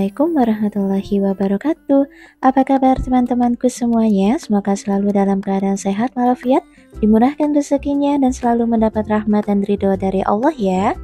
Assalamualaikum warahmatullahi wabarakatuh. Apa kabar teman-temanku semuanya? Semoga selalu dalam keadaan sehat walafiat, dimurahkan rezekinya dan selalu mendapat rahmat dan ridho dari Allah ya.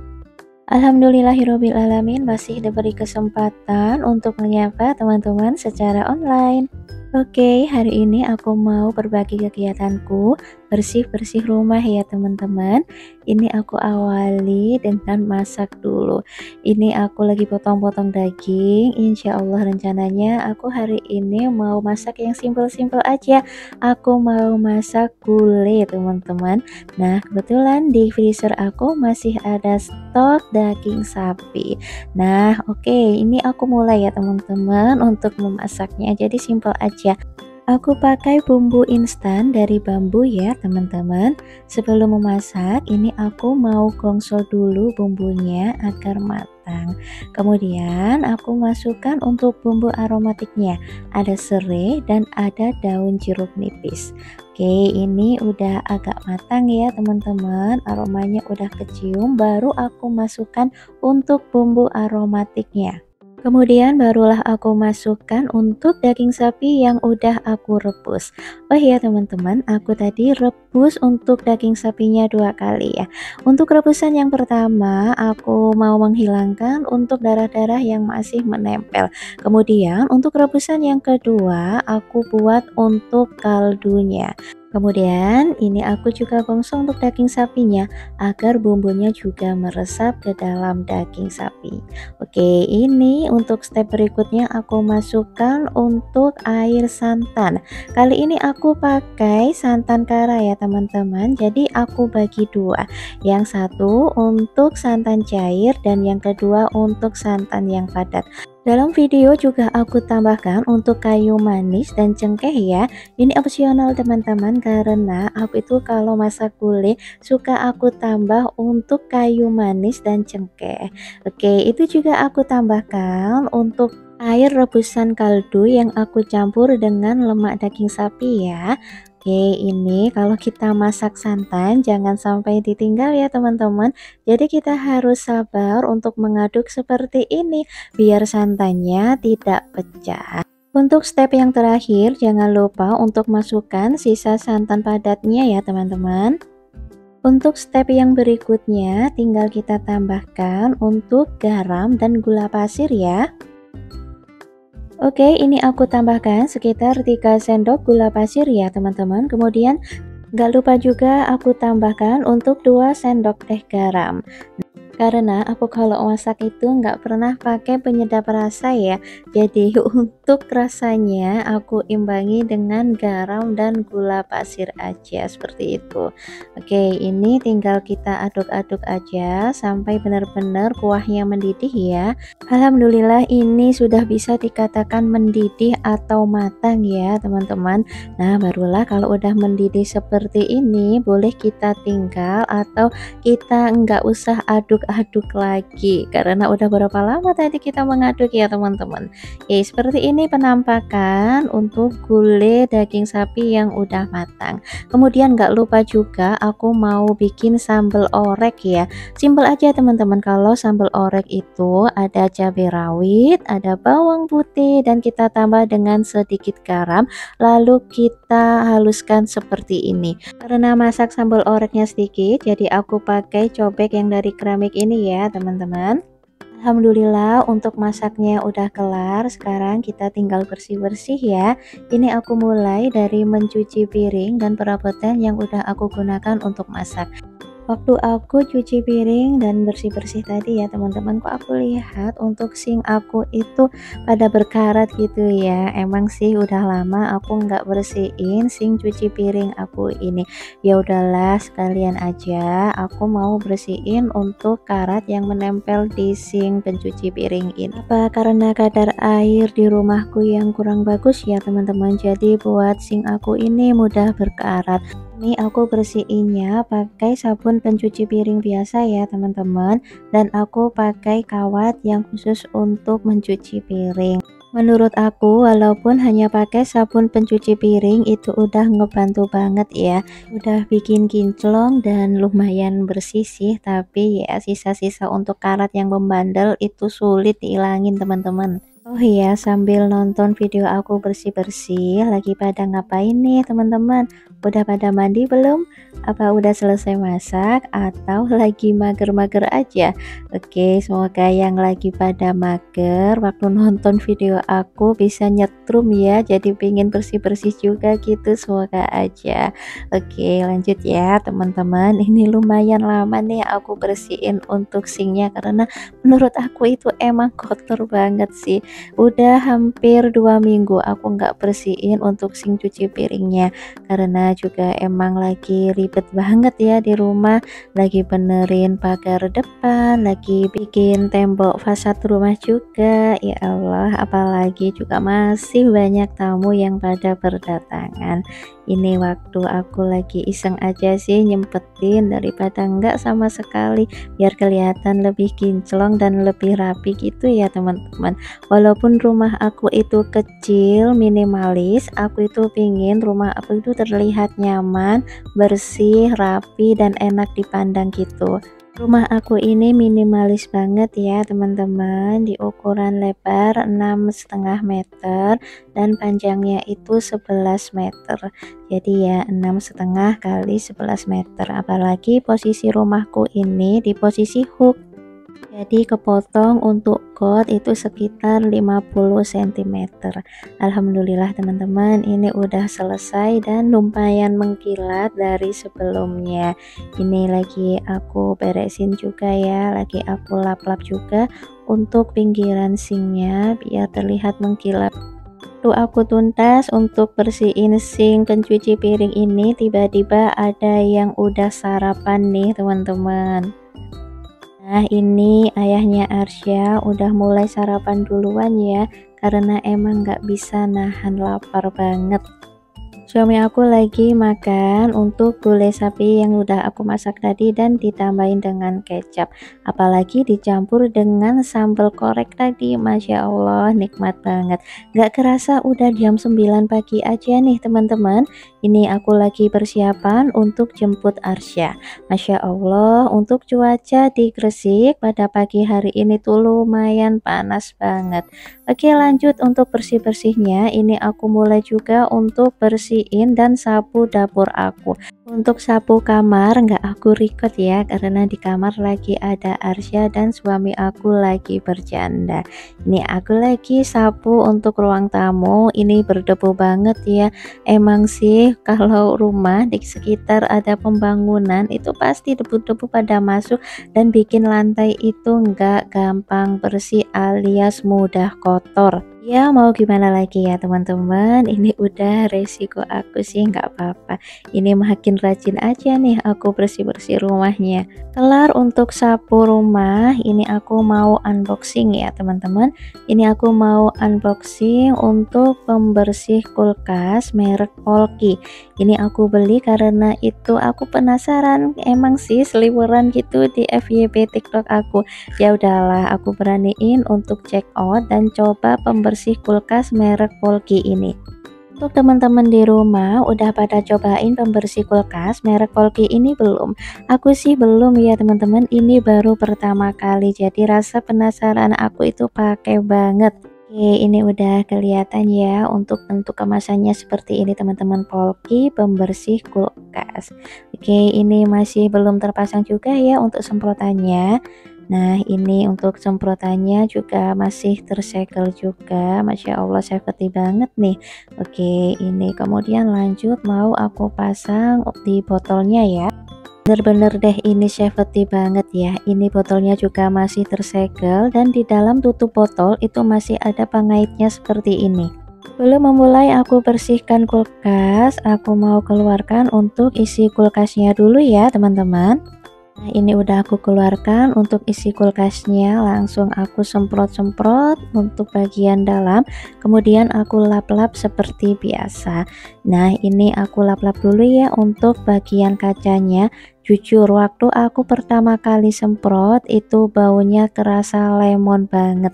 Alhamdulillahirobbil alamin, masih diberi kesempatan untuk menyapa teman-teman secara online. Oke, hari ini aku mau berbagi kegiatanku bersih-bersih rumah ya teman-teman. Ini aku awali dengan masak dulu. Ini aku lagi potong-potong daging. Insya Allah rencananya aku hari ini mau masak yang simpel-simpel aja. Aku mau masak gulai teman-teman. Nah, kebetulan di freezer aku masih ada stok daging sapi. Nah, oke, ini aku mulai ya teman-teman untuk memasaknya. Jadi simpel aja. Aku pakai bumbu instan dari bambu ya teman-teman. Sebelum memasak, ini aku mau gongsol dulu bumbunya agar matang. Kemudian aku masukkan untuk bumbu aromatiknya. Ada serai dan ada daun jeruk nipis. Oke, ini udah agak matang ya teman-teman. Aromanya udah kecium, baru aku masukkan untuk bumbu aromatiknya. Kemudian barulah aku masukkan untuk daging sapi yang udah aku rebus. Oh iya teman-teman, aku tadi rebus untuk daging sapinya 2 kali ya. Untuk rebusan yang pertama, aku mau menghilangkan untuk darah-darah yang masih menempel. Kemudian untuk rebusan yang kedua, aku buat untuk kaldunya. Kemudian ini aku juga gongsong untuk daging sapinya agar bumbunya juga meresap ke dalam daging sapi. Oke, ini untuk step berikutnya aku masukkan untuk air santan. Kali ini aku pakai santan kara ya teman-teman. Jadi aku bagi dua. Yang satu untuk santan cair dan yang kedua untuk santan yang padat. Dalam video juga aku tambahkan untuk kayu manis dan cengkeh ya. Ini opsional teman-teman karena aku itu kalau masak gulai suka aku tambah untuk kayu manis dan cengkeh. Oke, itu juga aku tambahkan untuk air rebusan kaldu yang aku campur dengan lemak daging sapi ya. Oke, ini kalau kita masak santan jangan sampai ditinggal ya teman-teman. Jadi kita harus sabar untuk mengaduk seperti ini biar santannya tidak pecah. Untuk step yang terakhir jangan lupa untuk masukkan sisa santan padatnya ya teman-teman. Untuk step yang berikutnya tinggal kita tambahkan untuk garam dan gula pasir ya. Oke, ini aku tambahkan sekitar 3 sendok gula pasir ya teman-teman. Kemudian gak lupa juga aku tambahkan untuk 2 sendok teh garam. Karena aku kalau masak itu nggak pernah pakai penyedap rasa ya. Jadi untuk rasanya aku imbangi dengan garam dan gula pasir aja seperti itu. Oke, ini tinggal kita aduk-aduk aja sampai benar-benar kuahnya mendidih ya. Alhamdulillah ini sudah bisa dikatakan mendidih atau matang ya teman-teman. Nah, barulah kalau udah mendidih seperti ini boleh kita tinggal atau kita nggak usah aduk-aduk lagi karena udah berapa lama tadi kita mengaduk ya teman-teman. Ya seperti ini penampakan untuk gulai daging sapi yang udah matang. Kemudian nggak lupa juga aku mau bikin sambal orek ya. Simpel aja teman-teman. Kalau sambal orek itu ada cabai rawit, ada bawang putih dan kita tambah dengan sedikit garam lalu kita haluskan seperti ini. Karena masak sambal oreknya sedikit jadi aku pakai cobek yang dari keramik ini ya teman-teman. Alhamdulillah untuk masaknya udah kelar. Sekarang kita tinggal bersih-bersih ya. Ini aku mulai dari mencuci piring dan perabotan yang udah aku gunakan untuk masak. Waktu aku cuci piring dan bersih-bersih tadi ya teman-teman, kok aku lihat untuk sink aku itu pada berkarat gitu ya. Emang sih udah lama aku nggak bersihin sink cuci piring aku ini. Ya udahlah sekalian aja aku mau bersihin untuk karat yang menempel di sink pencuci piring ini. Apa karena kadar air di rumahku yang kurang bagus ya teman-teman, jadi buat sink aku ini mudah berkarat. Ini aku bersihinnya pakai sabun pencuci piring biasa ya teman-teman, dan aku pakai kawat yang khusus untuk mencuci piring. Menurut aku walaupun hanya pakai sabun pencuci piring itu udah ngebantu banget ya, udah bikin kinclong dan lumayan bersih sih, tapi ya sisa-sisa untuk karat yang membandel itu sulit dihilangin teman-teman. Oh iya, sambil nonton video aku bersih-bersih, lagi pada ngapain nih teman-teman? Udah pada mandi belum? Apa udah selesai masak atau lagi mager-mager aja? Oke, semoga yang lagi pada mager waktu nonton video aku bisa nyetrum ya, jadi pingin bersih-bersih juga gitu, semoga aja. Oke, lanjut ya teman-teman. Ini lumayan lama nih aku bersihin untuk sinknya karena menurut aku itu emang kotor banget sih. Udah hampir 2 minggu aku nggak bersihin untuk sink cuci piringnya karena juga emang lagi ribet banget ya di rumah, lagi benerin pagar depan, lagi bikin tembok fasad rumah juga. Ya Allah, apalagi juga masih banyak tamu yang pada berdatangan. Ini waktu aku lagi iseng aja sih nyempetin daripada enggak sama sekali, biar kelihatan lebih kinclong dan lebih rapi gitu ya teman-teman. Walaupun rumah aku itu kecil, minimalis, aku itu pingin rumah aku itu terlihat nyaman, bersih, rapi, dan enak dipandang gitu. Rumah aku ini minimalis banget ya teman-teman, di ukuran lebar 6,5 meter dan panjangnya itu 11 meter. Jadi ya 6,5 kali 11 meter. Apalagi posisi rumahku ini di posisi hook. Jadi kepotong untuk got itu sekitar 50 cm. Alhamdulillah teman-teman, ini udah selesai dan lumayan mengkilat dari sebelumnya. Ini lagi aku beresin juga ya, lagi aku lap-lap juga untuk pinggiran sinknya biar terlihat mengkilat. Waktu aku tuntas untuk bersihin sink pencuci piring ini, tiba-tiba ada yang udah sarapan nih teman-teman. Nah, ini ayahnya Arsya udah mulai sarapan duluan ya, karena emang nggak bisa nahan lapar banget. Suami aku lagi makan untuk gulai sapi yang udah aku masak tadi dan ditambahin dengan kecap, apalagi dicampur dengan sambal korek tadi. Masya Allah, nikmat banget. Gak kerasa udah jam 9 pagi aja nih teman-teman. Ini aku lagi persiapan untuk jemput Arsya. Masya Allah, untuk cuaca di Gresik pada pagi hari ini tuh lumayan panas banget. Oke, lanjut untuk bersih-bersihnya. Ini aku mulai juga untuk bersihin dan sapu dapur aku. Untuk sapu kamar nggak aku record ya, karena di kamar lagi ada Arsya dan suami aku lagi bercanda. Ini aku lagi sapu untuk ruang tamu. Ini berdebu banget ya. Emang sih kalau rumah di sekitar ada pembangunan itu pasti debu-debu pada masuk dan bikin lantai itu nggak gampang bersih alias mudah kotor. Ya mau gimana lagi ya teman-teman, ini udah resiko aku sih, nggak apa-apa. Ini makin rajin aja nih aku bersih-bersih rumahnya. Kelar untuk sapu rumah, ini aku mau unboxing ya teman-teman. Ini aku mau unboxing untuk pembersih kulkas merek Polki. Ini aku beli karena itu aku penasaran, emang sih seliweran gitu di FYP TikTok aku. Ya udahlah, aku beraniin untuk check out dan coba pembersih kulkas merek Polki ini. Untuk teman-teman di rumah udah pada cobain pembersih kulkas merek Polki ini belum? Aku sih belum ya teman-teman, ini baru pertama kali, jadi rasa penasaran aku itu pakai banget. Oke, ini udah kelihatan ya untuk bentuk kemasannya seperti ini teman-teman, Polki pembersih kulkas. Oke, ini masih belum terpasang juga ya untuk semprotannya. Nah, ini untuk semprotannya juga masih tersegel juga. Masya Allah, safety banget nih. Oke, ini kemudian lanjut mau aku pasang di botolnya ya. Bener-bener deh ini safety banget ya. Ini botolnya juga masih tersegel dan di dalam tutup botol itu masih ada pengaitnya seperti ini. Belum memulai aku bersihkan kulkas, aku mau keluarkan untuk isi kulkasnya dulu ya teman-teman. Nah, ini udah aku keluarkan untuk isi kulkasnya, langsung aku semprot-semprot untuk bagian dalam, kemudian aku lap-lap seperti biasa. Nah, ini aku lap-lap dulu ya untuk bagian kacanya. Jujur, waktu aku pertama kali semprot itu baunya kerasa lemon banget.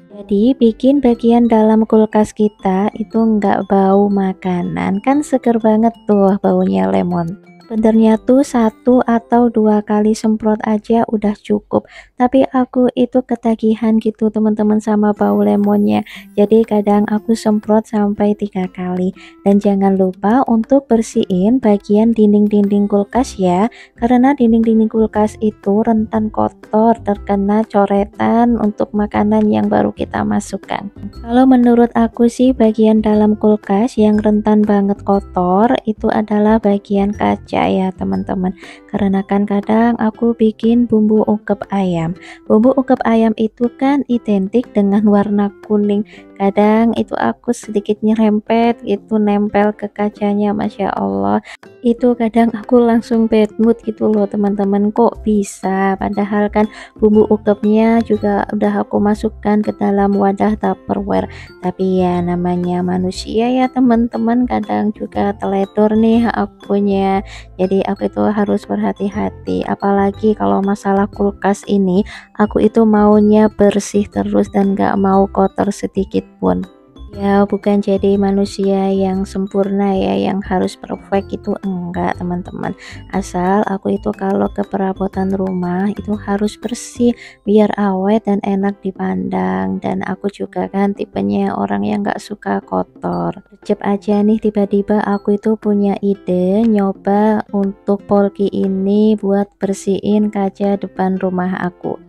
Jadi bikin bagian dalam kulkas kita itu nggak bau makanan, kan seger banget tuh baunya lemon. Sebenarnya tuh 1 atau 2 kali semprot aja udah cukup, tapi aku itu ketagihan gitu teman-teman sama bau lemonnya. Jadi kadang aku semprot sampai 3 kali. Dan jangan lupa untuk bersihin bagian dinding-dinding kulkas ya, karena dinding-dinding kulkas itu rentan kotor, terkena coretan untuk makanan yang baru kita masukkan. Kalau menurut aku sih bagian dalam kulkas yang rentan banget kotor itu adalah bagian kaca ya teman-teman. Karena kan kadang aku bikin bumbu ungkep ayam. Bumbu ungkep ayam itu kan identik dengan warna kuning. Kadang itu aku sedikit nyerempet itu nempel ke kacanya, Masya Allah. Itu kadang aku langsung bad mood gitu loh teman-teman, kok bisa? Padahal kan bumbu ukepnya juga udah aku masukkan ke dalam wadah Tupperware. Tapi ya namanya manusia ya teman-teman, kadang juga teledor nih akunya. Jadi aku itu harus berhati-hati, apalagi kalau masalah kulkas ini aku itu maunya bersih terus dan gak mau kotor sedikit pun. Ya, bukan jadi manusia yang sempurna ya, yang harus perfect itu enggak teman-teman. Asal aku itu kalau ke perabotan rumah itu harus bersih, biar awet dan enak dipandang. Dan aku juga kan tipenya orang yang gak suka kotor. Cep aja nih tiba-tiba aku itu punya ide nyoba untuk polki ini buat bersihin kaca depan rumah aku.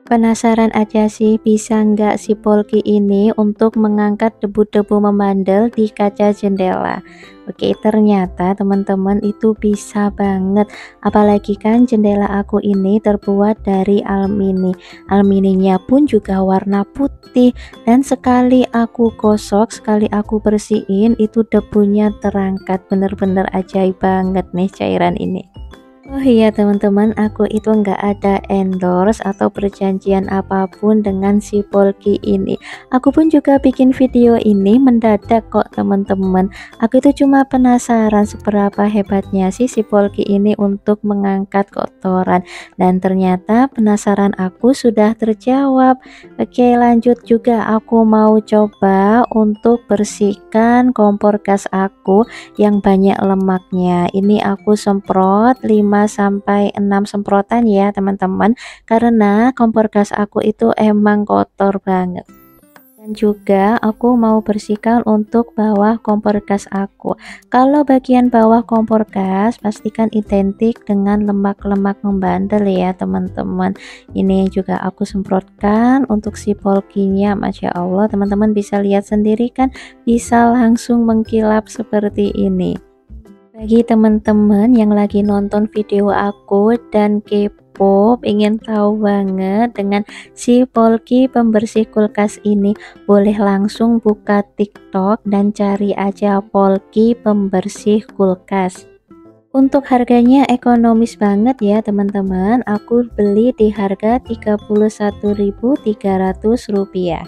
Penasaran aja sih bisa nggak si polki ini untuk mengangkat debu-debu membandel di kaca jendela. Oke, ternyata teman-teman itu bisa banget. Apalagi kan jendela aku ini terbuat dari alumini. Alumininya pun juga warna putih. Dan sekali aku gosok, sekali aku bersihin itu debunya terangkat. Bener-bener ajaib banget nih cairan ini. Oh iya teman-teman, aku itu nggak ada endorse atau perjanjian apapun dengan si Polki ini. Aku pun juga bikin video ini mendadak kok teman-teman. Aku itu cuma penasaran seberapa hebatnya sih si Polki ini untuk mengangkat kotoran. Dan ternyata penasaran aku sudah terjawab. Oke, lanjut juga aku mau coba untuk bersihkan kompor gas aku yang banyak lemaknya. Ini aku semprot 5 sampai 6 semprotan ya teman-teman, karena kompor gas aku itu emang kotor banget. Dan juga aku mau bersihkan untuk bawah kompor gas aku. Kalau bagian bawah kompor gas pastikan identik dengan lemak-lemak membandel ya teman-teman. Ini juga aku semprotkan untuk si polkinya. Masya Allah teman-teman bisa lihat sendiri kan, bisa langsung mengkilap seperti ini. Bagi teman-teman yang lagi nonton video aku dan kepo ingin tahu banget dengan si Polki pembersih kulkas ini, boleh langsung buka TikTok dan cari aja Polki pembersih kulkas. Untuk harganya ekonomis banget ya teman-teman, aku beli di harga Rp31.300.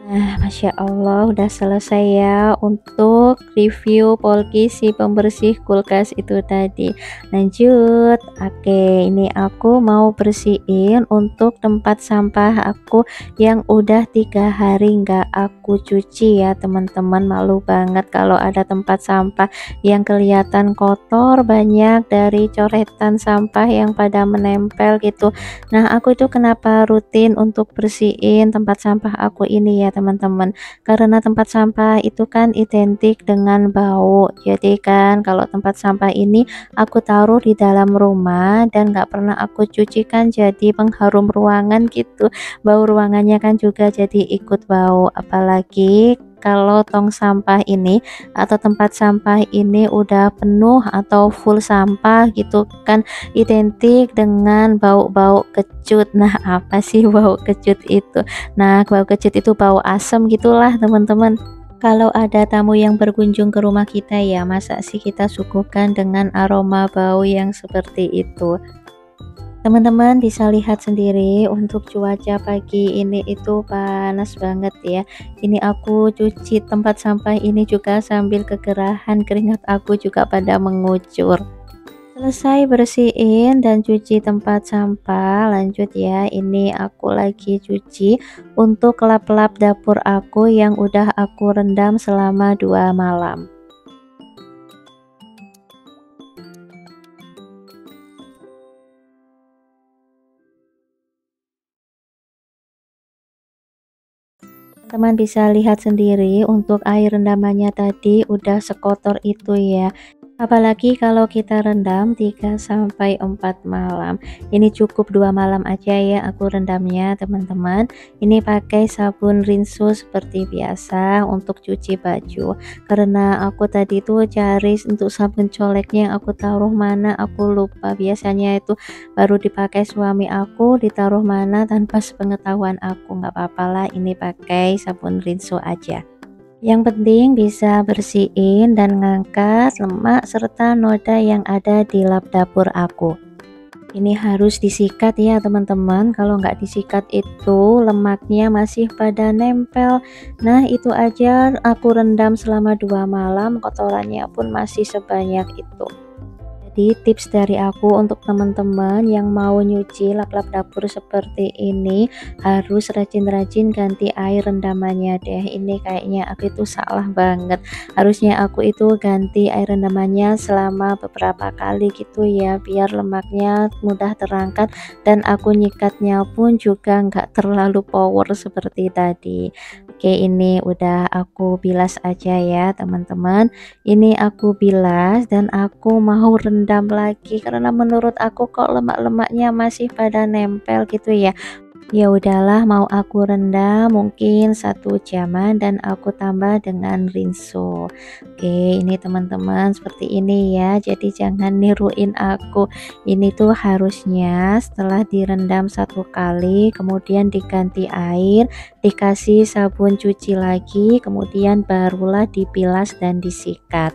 Nah, Masya Allah udah selesai ya untuk review Polki si pembersih kulkas itu tadi. Lanjut, oke, ini aku mau bersihin untuk tempat sampah aku yang udah 3 hari nggak aku cuci ya teman-teman. Malu banget kalau ada tempat sampah yang kelihatan kotor, banyak dari coretan sampah yang pada menempel gitu. Nah, aku itu kenapa rutin untuk bersihin tempat sampah aku ini ya teman-teman, karena tempat sampah itu kan identik dengan bau. Jadi kan kalau tempat sampah ini aku taruh di dalam rumah dan gak pernah aku cuci kan, jadi pengharum ruangan gitu. Bau ruangannya kan juga jadi ikut bau, apalagi kalau tong sampah ini atau tempat sampah ini udah penuh atau full sampah gitu kan, identik dengan bau-bau kecut. Nah, apa sih bau kecut itu? Nah, bau kecut itu bau asam gitulah teman-teman. Kalau ada tamu yang berkunjung ke rumah kita ya, masa sih kita suguhkan dengan aroma bau yang seperti itu? Teman-teman bisa lihat sendiri untuk cuaca pagi ini itu panas banget ya. Ini aku cuci tempat sampah ini juga sambil kegerahan, keringat aku juga pada mengucur. Selesai bersihin dan cuci tempat sampah, lanjut ya. Ini aku lagi cuci untuk lap-lap dapur aku yang udah aku rendam selama 2 malam. Teman bisa lihat sendiri untuk air rendamannya tadi udah sekotor itu ya. Apalagi kalau kita rendam 3 sampai 4 malam. Ini cukup 2 malam aja ya aku rendamnya, teman-teman. Ini pakai sabun rinso seperti biasa untuk cuci baju. Karena aku tadi tuh cari untuk sabun coleknya, aku taruh mana aku lupa. Biasanya itu baru dipakai suami aku, ditaruh mana tanpa sepengetahuan aku. Nggak apa-apa lah, ini pakai sabun rinso aja. Yang penting bisa bersihin dan ngangkat lemak serta noda yang ada di lap dapur aku. Ini harus disikat ya teman-teman, kalau nggak disikat itu lemaknya masih pada nempel. Nah itu aja aku rendam selama 2 malam, kotorannya pun masih sebanyak itu. Jadi tips dari aku untuk teman-teman yang mau nyuci lap-lap dapur seperti ini, harus rajin-rajin ganti air rendamannya deh. Ini kayaknya aku itu salah banget, harusnya aku itu ganti air rendamannya selama beberapa kali gitu ya, biar lemaknya mudah terangkat dan aku nyikatnya pun juga nggak terlalu power seperti tadi. Oke, ini udah aku bilas aja ya teman-teman. Ini aku bilas dan aku mau rendam lagi karena menurut aku kok lemak-lemaknya masih pada nempel gitu ya. Ya udahlah, mau aku rendam mungkin 1 jaman dan aku tambah dengan rinso. Oke, ini teman-teman seperti ini ya. Jadi jangan niruin aku. Ini tuh harusnya setelah direndam 1 kali, kemudian diganti air, dikasih sabun cuci lagi, kemudian barulah dibilas dan disikat.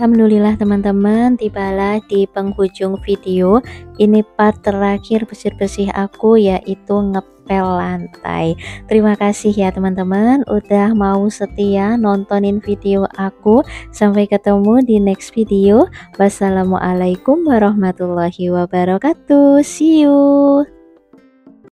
Alhamdulillah teman-teman, tibalah di penghujung video. Ini part terakhir bersih-bersih aku, yaitu ngepel lantai. Terima kasih ya teman-teman udah mau setia nontonin video aku. Sampai ketemu di next video. Wassalamualaikum warahmatullahi wabarakatuh. See you.